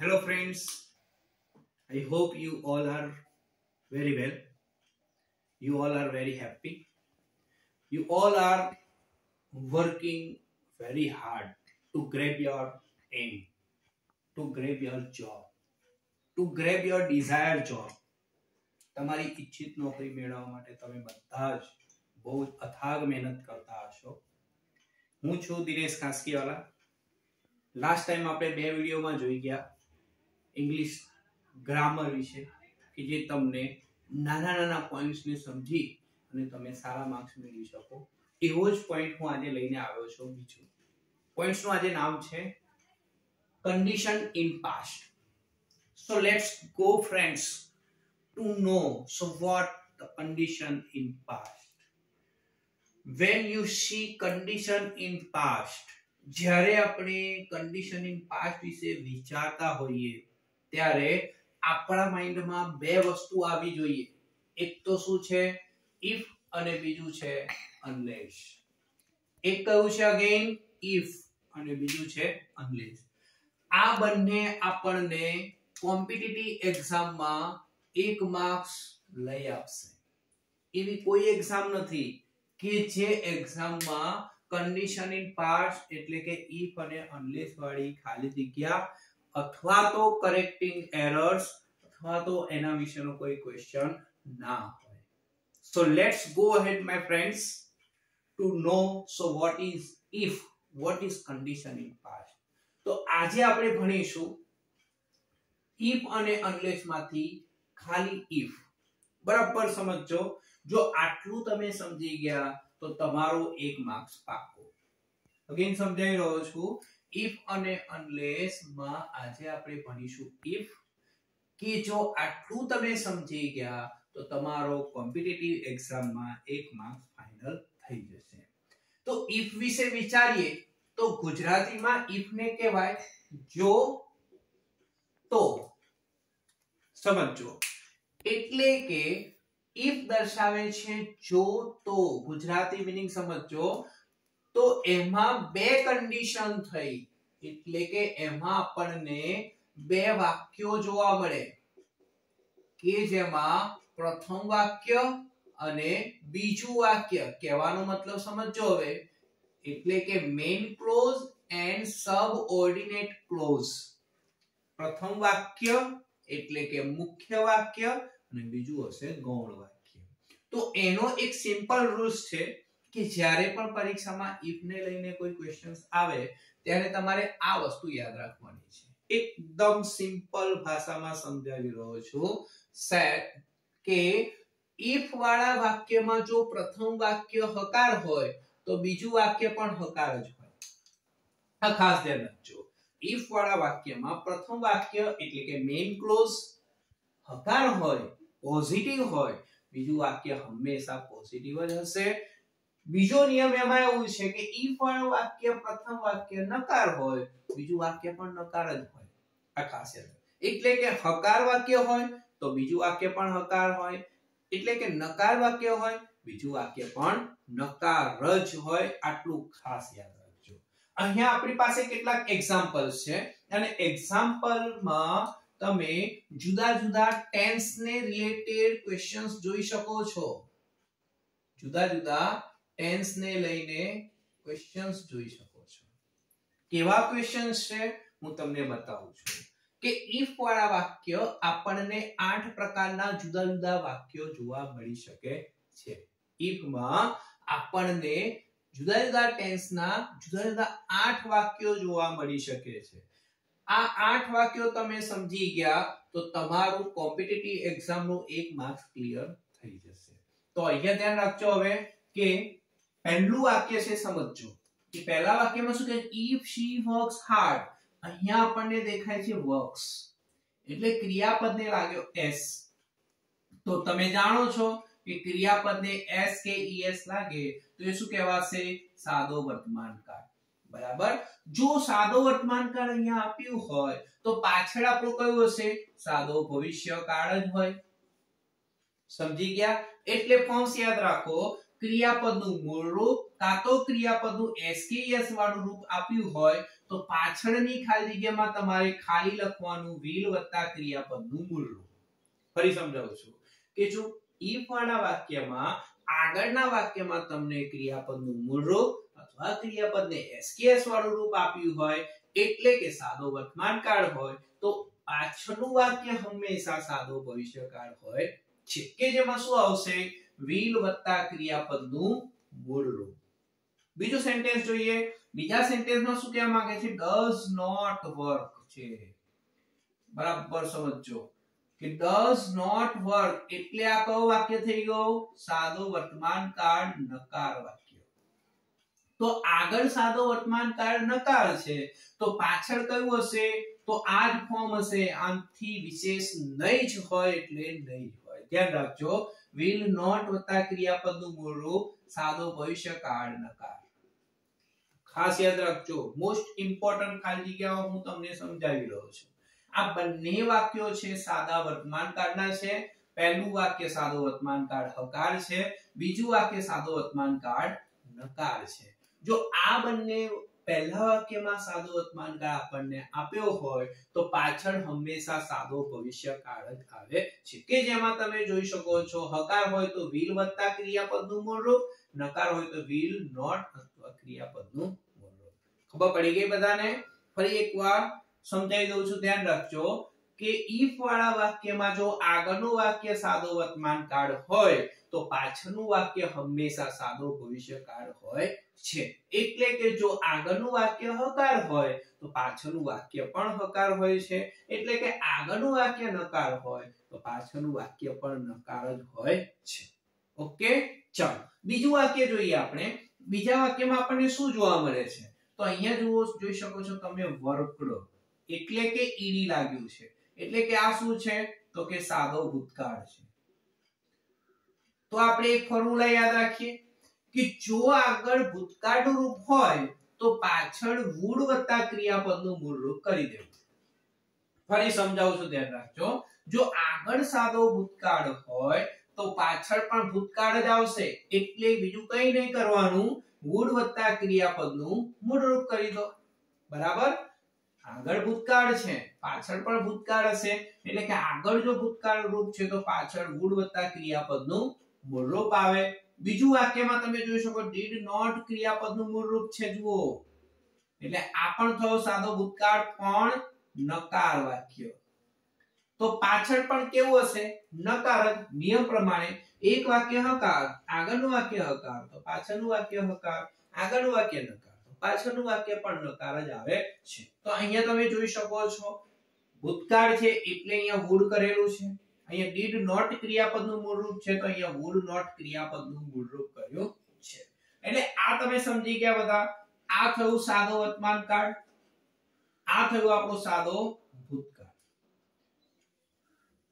Hello friends, I hope you all are very well. You all are very happy. You all are working very hard to grab your aim, to grab your job, to grab your desired job. તમારી ઈચ્છિત નોકરી મેળવવા માટે તમે બધા જ બહુ અથાગ મહેનત કરતા હશો. હું છું દિનેશ કાસ્કીવાલા. લાસ્ટ ટાઈમ આપણે બે વિડિયોમાં જોઈ ગયા ઇંગ્લિશ ગ્રામર વિશે કે જે તમને નાના નાના પોઈન્ટ્સને સમજી અને તમે સારા માર્ક્સ મેળવી શકો. એવો જ પોઈન્ટ હું આજે લઈને આવ્યો છું. બીજું પોઈન્ટ્સનું આજે નામ છે condition in past. So let's go friends to know what the condition in past. When you see condition in past, જ્યારે આપણે condition in past વિશે વિચારતા હોઈએ ત્યારે આપણા માઇન્ડમાં બે વસ્તુ આવી જોઈએ. એક તો શું છે if અને બીજું છે unless. એક કયું છે અગેન if અને બીજું છે unless. આ બંને આપણને કોમ્પિટિટિવ એક્ઝામમાં 1 માર્ક્સ લઈ આપશે. એવી કોઈ એક્ઝામ નથી કે જે એક્ઝામમાં condition in past એટલે કે if અને unless વાળી ખાલી જગ્યા અથવા તો કરેક્ટિંગ એરર્સ અથવા તો એના વિશેનો કોઈ ક્વેશ્ચન ના હોય. So let's go ahead my friends to know what is if, what is condition in past. તો આજે આપણે ભણીશું if અને unless માંથી ખાલી if. બરાબર સમજો. જો આટલું તમે સમજી ગયા તો તમારો 1 માર્ક્સ પાકો. અગેન સમજાઈ રહ્યો છું. if અને unless માં આજે આપણે ભણીશું if કે જો આટલું તમે સમજી ગયા તો તમારો કોમ્પિટિટિવ એક્ઝામમાં 1 માર્ક્સ ફાઇનલ થઈ જશે. તો if વિશે વિચારીએ તો ગુજરાતીમાં if ને કહેવાય જો તો. સમજો એટલે કે if દર્શાવે છે જો તો. ગુજરાતી મીનિંગ સમજો તો એમાં બે કન્ડિશન થઈ એટલે કે એમાં આપણને બે વાક્યો જોવા મળે કે જેમાં પ્રથમ વાક્ય અને બીજું વાક્ય. કહેવાનો મતલબ સમજો હવે એટલે કે main clause and subordinate clause. પ્રથમ વાક્ય એટલે કે મુખ્ય વાક્ય અને બીજું હશે ગૌણ વાક્ય. તો એનો એક સિમ્પલ રૂલ્સ છે કે જ્યારે પણ પરીક્ષામાં if ને લઈને કોઈ ક્વેશ્ચન્સ આવે ત્યારે તમારે આ વસ્તુ યાદ રાખવાની છે. એકદમ સિમ્પલ ભાષામાં સમજાવી રહ્યો છું કે if વાળા વાક્યમાં જો પ્રથમ વાક્ય હકાર હોય તો બીજું વાક્ય પણ હકાર જ હોય. આ ખાસ ધ્યાન રાખજો. if વાળા વાક્યમાં પ્રથમ વાક્ય એટલે કે મેઇન ક્લોઝ હકાર હોય, પોઝિટિવ હોય, બીજું વાક્ય હંમેશા પોઝિટિવ જ હશે. બીજો નિયમ એમાં એવું છે કે if વાળું વાક્ય પ્રથમ વાક્ય નકાર હોય, બીજું વાક્ય પણ નકાર જ હોય. આ ખાસ યાદ. એટલે કે હકાર વાક્ય હોય તો બીજું વાક્ય પણ હકાર હોય, એટલે કે નકાર વાક્ય હોય બીજું વાક્ય પણ નકાર જ હોય. આટલું ખાસ યાદ રાખજો. અહીંયા આપણી પાસે કેટલાક એક્ઝામ્પલ્સ છે અને એક્ઝામ્પલમાં તમે જુદા જુદા ટેન્સ ને રિલેટેડ ક્વેશ્ચન્સ જોઈ શકો છો. જુદા જુદા ટેન્સ ને લઈને ક્વેશ્ચન્સ જોઈ શકો છો. કેવા ક્વેશ્ચન્સ છે હું તમને બતાવું છું કે if વાળા વાક્ય આપણને 8 પ્રકારના જુદા જુદા વાક્યો જોવા મળી શકે છે. if માં આપણને જુદા જુદા ટેન્સના જુદા જુદા 8 વાક્યો જોવા મળી શકે છે. આ 8 વાક્યો તમે સમજી ગયા તો તમારું કોમ્પિટિટિવ એક્ઝામનું 1 માર્ક્સ ક્લિયર થઈ જશે. તો અહીંયા ધ્યાન રાખજો હવે કે પહેલું વાક્ય છે સમજો કે પહેલા વાક્યમાં શું કહે if she works hard. અહીંયા આપણને દેખાય છે works એટલે ક્રિયાપદને લાગ્યો s. તો તમે જાણો છો કે ક્રિયાપદને s કે es લાગે તો એ શું કહેવાશે સાદો વર્તમાન કાળ. બરાબર. જો સાદો વર્તમાન કાળ અહીંયા આપ્યું હોય તો પાછળ આપણું કયું હશે સાદો ભવિષ્યકાળ જ હોય. સમજી ગયા. એટલે ફોર્મ્સ યાદ રાખો. ક્રિયાપદનું મૂળ રૂપ કાં તો ક્રિયાપદનું s કે es વાળું રૂપ આપ્યું હોય તો પાછળની ખાલી જગ્યામાં તમારે ખાલી લખવાનું will વત્તા ક્રિયાપદનું મૂળ રૂપ. ફરી સમજાવું છું કે જો if વાળા વાક્યમાં આગળના વાક્યમાં તમને ક્રિયાપદનું મૂળ રૂપ અથવા ક્રિયાપદને SKS વાળું રૂપ આપ્યું હોય એટલે કે સાદો વર્તમાનકાળ હોય તો પાછળનું વાક્ય હંમેશા સાદો ભવિષ્યકાળ હોય છે કે જેમાં શું આવશે will વત્તા ક્રિયાપદનું મૂળ રૂપ. બીજું સેન્ટેન્સ જોઈએ. બીજા સેન્ટેન્સમાં શું કહેવા માંગે છે does not work છે. બરાબર સમજો કે does not work એટલે આ કયું વાક્ય થઈ ગયું સાદો વર્તમાનકાળ નકાર વાક્ય. તો આગળ સાદો વર્તમાનકાળ નકાર છે તો પાછળ કયું હશે તો આ જ ફોર્મ હશે. આથી વિશેષ નહીં જ હોય એટલે નહીં હોય. ધ્યાન રાખજો will not વત્તા ક્રિયાપદનું મૂળ રૂપ સાદો ભવિષ્યકાળ નકાર. ખાસ યાદ રાખજો મોસ્ટ ઇમ્પોર્ટન્ટ ખાલી જગ્યાઓ હું તમને સમજાવી રહ્યો છું. આ બંને વાક્યો છે સાદા વર્તમાનકાળના છે. પહેલું વાક્ય સાદો વર્તમાનકાળ હકાર છે, બીજું વાક્ય સાદો વર્તમાનકાળ નકાર છે. જો આ બંને પહેલા વાક્યમાં સાદો વર્તમાનકાળ આપણને આપ્યો હોય તો પાછળ હંમેશા સાદો ભવિષ્યકાળ જ આવે છે કે જેમાં તમે જોઈ શકો છો હકાર હોય તો will વત્તા ક્રિયાપદનું મૂળ રૂપ, નકાર હોય તો will not અથવા ક્રિયાપદનું મૂળ રૂપ. ખબર પડી ગઈ બધાને? ફરી એકવાર સમજાવી દઉં છું, ધ્યાન રાખજો કે if વાળા વાક્યમાં જો આગળનું વાક્ય સાદો વર્તમાનકાળ હોય તો પાછળનું વાક્ય હંમેશા સાદો ભવિષ્યકાળ હોય છે. એટલે કે જો આગળનું વાક્ય હકાર હોય તો પાછળનું વાક્ય પણ હકાર હોય છે. એટલે કે આગળનું વાક્ય નકાર હોય તો પાછળનું વાક્ય પણ નકાર જ હોય છે. ઓકે, ચાલો બીજું વાક્ય જોઈએ આપણે. બીજા વાક્યમાં આપણને શું જોવા મળે છે તો અહીંયા જુઓ, જોઈ શકો છો તમે વર્કડ એટલે કે ઈડી લાગ્યું છે. એટલે કે આ શું છે તો કે સાદો ભૂતકાળ છે. તો આપણે એક ફોર્મ્યુલા યાદ રાખીએ કે જો આગળ ભૂતકાળનું રૂપ હોય તો પાછળ would વત્તા ક્રિયાપદનું મૂળ રૂપ કરી દેવું. ફરી સમજાવું છું, ધ્યાન રાખજો. જો આગળ સાદો ભૂતકાળ હોય તો પાછળ પણ ભૂતકાળ જ આવશે. એટલે બીજું કંઈ નહીં કરવાનું, would વત્તા ક્રિયાપદનું મૂળ રૂપ કરી દો. બરાબર? આગળ ભૂતકાળ છે, પાછળ પણ ભૂતકાળ હશે. એટલે કે આગળ જો ભૂતકાળ રૂપ છે તો પાછળ would વત્તા ક્રિયાપદનું મૂળ રૂપ આવે. બીજું વાક્યમાં તમે જોઈ શકો did not ક્રિયાપદનું મૂળ રૂપ છે. જુઓ, એટલે આ પણ થયો સાદો ભૂતકાળ પણ નકાર વાક્ય. તો પાછળ પણ કેવું હશે નકાર જ. નિયમ પ્રમાણે એક વાક્ય હકાર, આગળનું વાક્ય હકાર તો પાછળનું વાક્ય હકાર, આગળનું વાક્ય નકાર તો પાછળનું વાક્ય પણ નકાર જ આવે છે. તો અહીંયા તમે જોઈ શકો છો ભૂતકાળ છે એટલે અહીંયા would કરેલું છે. અહીંયા did not ક્રિયાપદનું મૂળ રૂપ છે તો અહીંયા would not ક્રિયાપદનું મૂળ રૂપ કર્યું છે. એટલે આ તમે સમજી ગયા બધા. આ થયું સાદો વર્તમાનકાળ, આ થયું આપણો સાદો ભૂતકાળ.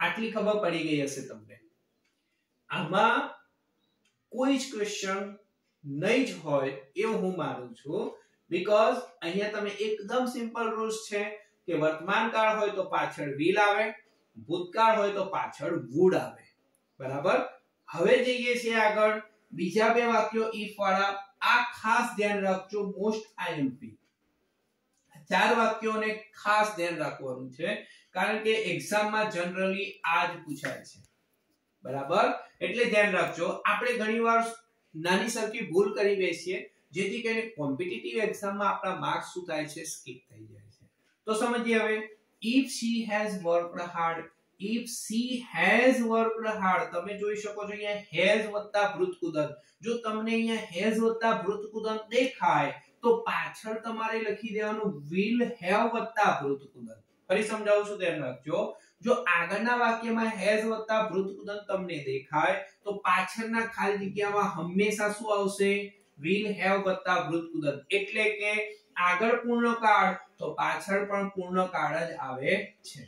આટલી ખબર પડી ગઈ હશે તમને. આમાં કોઈ જ ક્વેશ્ચન નહીં જ હોય એવું હું માનું છું. બીકોઝ અહીંયા તમે એકદમ સિમ્પલ રૂલ્સ છે કે વર્તમાનકાળ હોય તો પાછળ will આવે, ભૂતકાળ હોય તો પાછળ would આવે. બરાબર? હવે જઈએ છીએ આગળ બીજા બે વાક્યો if વાળા. આ ખાસ ધ્યાન રાખજો, મોસ્ટ IMP. ચાર વાક્યોને ખાસ ધ્યાન રાખવાનું છે કારણ કે એક્ઝામમાં જનરલી આ જ પૂછાય છે. બરાબર? એટલે ધ્યાન રાખજો. આપણે ઘણીવાર નાની સરખી ભૂલ કરી બેસીએ જેથી કરીને કોમ્પિટિટિવ એક્ઝામમાં આપણા માર્ક્સ શું થાય છે સ્કીપ થઈ જાય છે. તો સમજીએ હવે if she has worked hard. if she has worked hard તમે જોઈ શકો છો અહીંયા has વત્તા ભૃતકુદંત. જો તમને અહીંયા has વત્તા ભૃતકુદંત દેખાય તો પાછળ તમારે લખી દેવાનું will have વત્તા ભૃતકુદંત. ફરી સમજાવું છું, ધ્યાન રાખજો. જો આગળના વાક્યમાં has વત્તા ભૃતકુદંત તમને દેખાય તો પાછળના ખાલી જગ્યામાં હંમેશા શું આવશે will have વત્તા ભૃતકુદંત. એટલે કે આગળ પૂર્ણકાળ તો પાછળ પણ પૂર્ણકાળ જ આવે છે.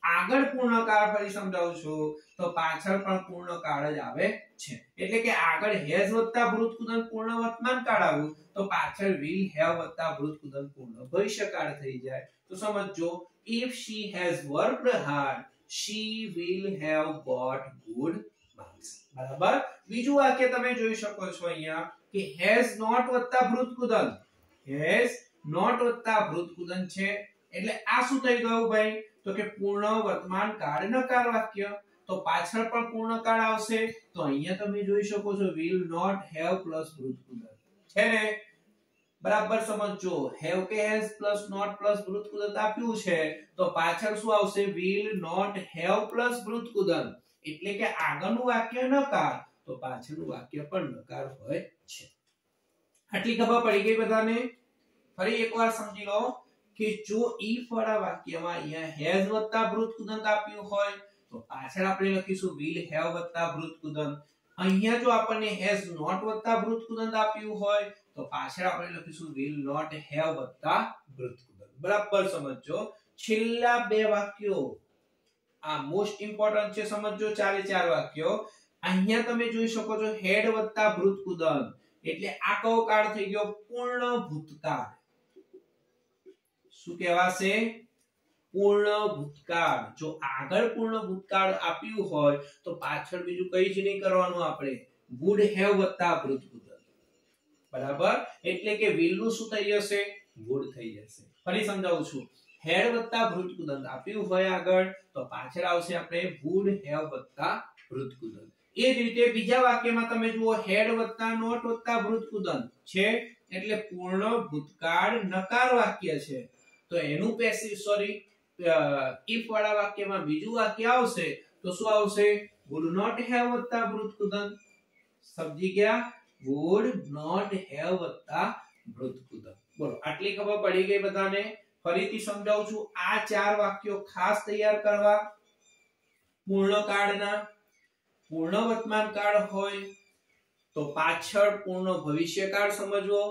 આગળ પૂર્ણકાળ ફરી સમજાવું છું તો પાછળ પણ પૂર્ણકાળ જ આવે છે. એટલે કે આગળ has વત્તા ભૃતકુદંત પૂર્ણ વર્તમાનકાળ આવ્યું તો પાછળ will have વત્તા ભૃતકુદંત પૂર્ણ ભવિષ્યકાળ થઈ જાય. તો સમજો if she has worked hard she will have got good marks. બરાબર? બીજું વાક્ય તમે જોઈ શકો છો અહીંયા કે has not વત્તા ભૃતકુદંત. has નોટ વત્તા વૃત્તકુદંત છે એટલે આ શું થઈ ગયું ભાઈ તો કે પૂર્ણ વર્તમાન કાળ નકાર વાક્ય તો પાછળ પણ પૂર્ણ કાળ આવશે તો અહીંયા તમે જોઈ શકો છો will not have પ્લસ વૃત્તકુદંત છે ને બરાબર સમજો have કે has પ્લસ not પ્લસ વૃત્તકુદંત આપ્યું છે તો પાછળ શું આવશે will not have પ્લસ વૃત્તકુદંત એટલે કે આગળનું વાક્ય નકાર તો પાછળનું વાક્ય પણ નકાર હોય છે આટલી ખબર પડી ગઈ બધાને ફરી એકવાર સમજી લો કે જો if વાળા વાક્યમાં અહીંયા has વત્તા વૃત્તકુદંત આપ્યું હોય તો પાછળ આપણે લખીશું will have વત્તા વૃત્તકુદંત અહીંયા જો આપણને has not વત્તા વૃત્તકુદંત આપ્યું હોય તો પાછળ આપણે લખીશું will not have વત્તા વૃત્તકુદંત બરાબર સમજો છેલ્લા બે વાક્યો આ મોસ્ટ ઇમ્પોર્ટન્ટ છે સમજો ચારે ચાર વાક્યો અહીંયા તમે જોઈ શકો છો હેડ વત્તા વૃત્તકુદંત એટલે આ કયો કાળ થઈ ગયો પૂર્ણ ભૂતકાળ શું કહેવાશે પૂર્ણ ભૂતકાળ જો આગળ પૂર્ણ ભૂતકાળ આપ્યું હોય તો પાછળ બીજું કંઈ જ નહીં કરવાનું આપણે would have વત્તા વૃત્તકુદંત બરાબર એટલે કે will નું શું થઈ જશે would થઈ જશે ફરી સમજાવું છું હેડ વત્તા વૃત્તકુદંત આપ્યું હોય આગળ તો પાછળ આવશે આપણે would have વત્તા વૃત્તકુદંત એ જ રીતે બીજા વાક્યમાં તમે જુઓ હેડ વત્તા નોટ વત્તા વૃત્તકુદંત છે એટલે પૂર્ણ ભૂતકાળ નકાર વાક્ય છે તો એનું પેસિવ if વાળા વાક્યમાં બીજું વાક્ય આવશે તો શું આવશે would not have વત્તા વૃત્તકુદંત સમજી ગયા would not have વત્તા વૃત્તકુદંત બોલો આટલી ખબર પડી ગઈ બધાને ફરીથી સમજાવું છું આ ચાર વાક્યો ખાસ તૈયાર કરવા પૂર્ણ કાળના પૂર્ણ વર્તમાન કાળ હોય તો પાછળ પૂર્ણ ભવિષ્યકાળ સમજવો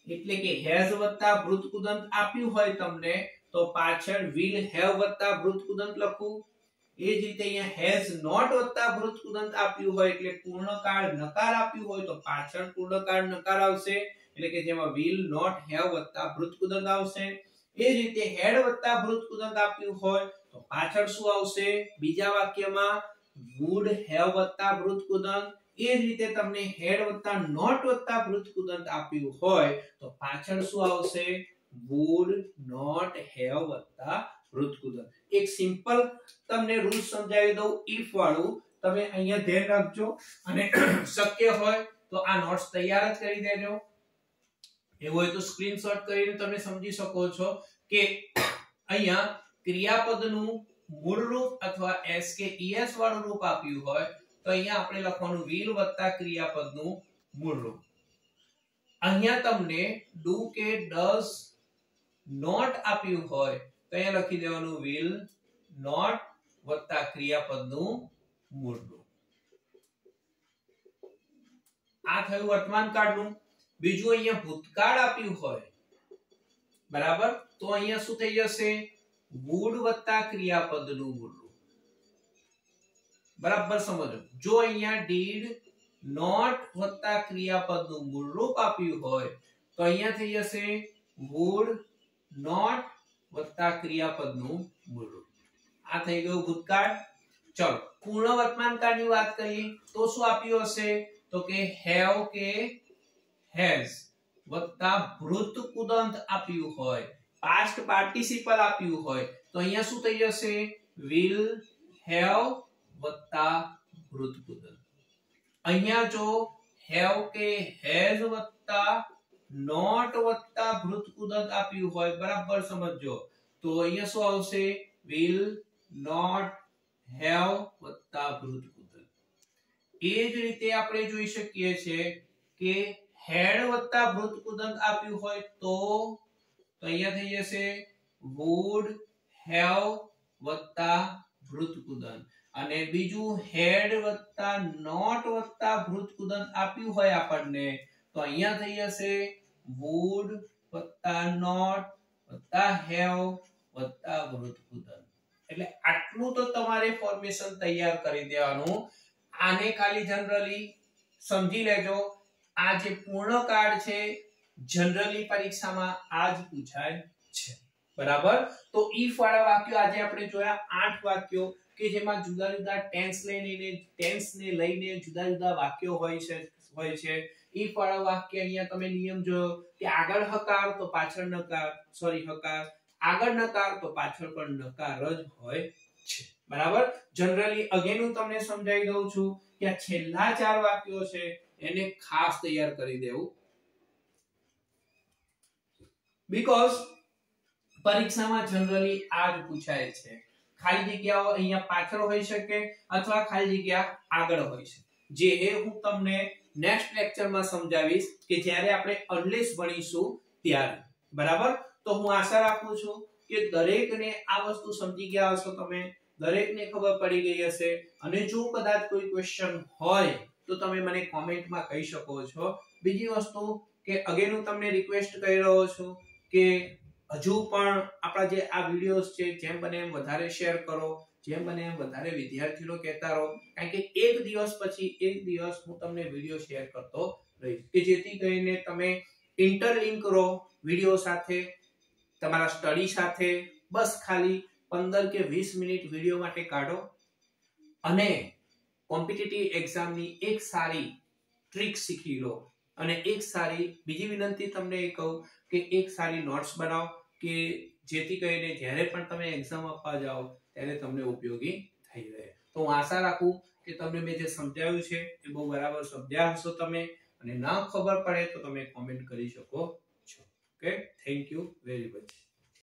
એટલે કે has વત્તા વૃત્તકુદંત આપ્યું હોય તમને તો પાછળ will have વત્તા વૃત્તકુદંત લખવું એ જ રીતે અહીંયા has not વત્તા વૃત્તકુદંત આપ્યું હોય એટલે પૂર્ણકાળ નકાર આપ્યું હોય તો પાછળ પૂર્ણકાળ નકાર આવશે એટલે કે જેમાં will not have વત્તા વૃત્તકુદંત આવશે એ જ રીતે had વત્તા વૃત્તકુદંત આપ્યું હોય તો પાછળ શું આવશે બીજા વાક્યમાં would have વત્તા વૃત્તકુદંત એ જ રીતે તમને had વત્તા not વત્તા વૃત્તકુદંત આપ્યું હોય તો પાછળ શું આવશે would not have વત્તા વૃત્તકુદંત એક સિમ્પલ તમને રૂલ સમજાવી દઉં if વાળું તમે અહીંયા ધ્યાન રાખજો અને શક્ય હોય તો આ નોટ્સ તૈયાર જ કરી દેજો એવું હોય તો સ્ક્રીનશોટ કરીને તમે સમજી શકો છો કે અહીંયા ક્રિયાપદનું મૂળ રૂપ અથવા s કે es વાળું રૂપ આપ્યું હોય તો અહીંયા આપણે લખવાનું will વત્તા ક્રિયાપદનું મૂળ રૂપ અહીંયા તમને do કે does not આપ્યું હોય તો અહીંયા લખી દેવાનું will not વત્તા ક્રિયાપદનું મૂળ રૂપ આ થયું વર્તમાન કાળનું બીજું અહીંયા ભૂતકાળ આપ્યું હોય બરાબર તો અહીંયા શું થઈ જશે would વત્તા ક્રિયાપદનું મૂળ રૂપ બરાબર સમજો જો અહીંયા did not વત્તા ક્રિયાપદનું મૂળ રૂપ આપ્યું હોય તો અહીંયા થઈ જશે would not વત્તા ક્રિયાપદનું મૂળ રૂપ આ થઈ ગયું ભૂતકાળ ચલો પૂર્ણ વર્તમાન કાળની વાત કરીએ તો શું આપ્યું હશે તો કે have કે has વત્તા વૃત્તકુદંત આપ્યું હોય પાસ્ટ પાર્ટિસિપલ આપ્યું હોય તો અહીંયા શું થઈ જશે will have વત્તા વૃત્તકુદંત અહીંયા જો have કે has વત્તા not વત્તા વૃત્તકુદંત આપ્યું હોય બરાબર સમજો તો અહીંયા શું આવશે will not have વત્તા વૃત્તકુદંત એ જ રીતે આપણે જોઈ શકીએ છીએ કે had વત્તા વૃત્તકુદંત આપ્યું હોય તો અહીંયા થઈ જશે would have વત્તા વૃત્તકુદંત અને બીજું had વત્તા not વત્તા વૃત્તકુદંત આપ્યું હોય આપણને તો અહીંયા થઈ જશે would વત્તા not વત્તા have વત્તા વૃત્તકુદંત એટલે આટલું તો તમારે ફોર્મેશન તૈયાર કરી દેવાનું આને ખાલી જનરલી સમજી લેજો આ જે પૂર્ણકાળ છે જનરલી પરીક્ષામાં આ જ પૂછાય છે બરાબર તો if વાળા વાક્યો આજે આપણે જોયા 8 વાક્યો કે જેમાં જુદા જુદા ટેન્સ ને લઈને જુદા જુદા વાક્યો હોય છે if વાળા વાક્ય અહીંયા તમે નિયમ જોયો કે આગળ હકાર તો પાછળ નકાર, સોરી હકાર, આગળ નકાર તો પાછળ પણ નકાર જ હોય છે, બરાબર. જનરલી અગેન હું તમને સમજાવી દઉં છું કે આ છેલ્લા 4 વાક્યો છે એને ખાસ તૈયાર કરી દેવું, બીકોઝ પરીક્ષામાં જનરલી આ જ પૂછાય છે. ખાલી જગ્યાઓ અહીંયા પાછળ હોઈ શકે અથવા ખાલી જગ્યા આગળ હોઈ શકે, જે હું તમને નેક્સ્ટ લેક્ચરમાં સમજાવીશ કે જ્યારે આપણે અનલેસ ભણીશું ત્યારે, બરાબર. તો હું આશા રાખું છું કે દરેકને આ વસ્તુ સમજી ગયા હશો, તમે દરેકને ખબર પડી ગઈ હશે. અને જો કદાચ કોઈ ક્વેશ્ચન હોય તો તમે મને કોમેન્ટમાં કહી શકો છો. બીજી વસ્તુ કે અગેન હું તમને રિક્વેસ્ટ કરી રહ્યો છું કે હજુ પણ આપણા જે આ વિડિયોઝ છે જેમ બને એમ વધારે શેર કરો, જેમ બને એમ વધારે વિદ્યાર્થીઓ કહેતા રહો, કારણ કે એક દિવસ પછી એક દિવસ હું તમને વિડિયો શેર કરતો રહીશ કે જેથી કરીને તમે ઇન્ટરલિંક કરો વિડિયો સાથે, તમારા સ્ટડી સાથે. બસ ખાલી 15 કે 20 મિનિટ વિડિયો માટે કાઢો અને કોમ્પિટિટિવ એક્ઝામની એક સારી ટ્રીક શીખી લો. અને એક સારી બીજી વિનંતી તમને એ કહું કે એક સારી નોટ્સ બનાવો કે જેથી કરીને જ્યારે પણ તમે એક્ઝામ આપવા જાઓ ત્યારે તમને ઉપયોગી થઈ રહે. તો હું આશા રાખું કે તમને મેં જે સમજાવ્યું છે એ બહુ બરાબર સમજ્યા હશો તમે, અને ના ખબર પડે તો તમે કોમેન્ટ કરી શકો છો. Okay, thank you very much.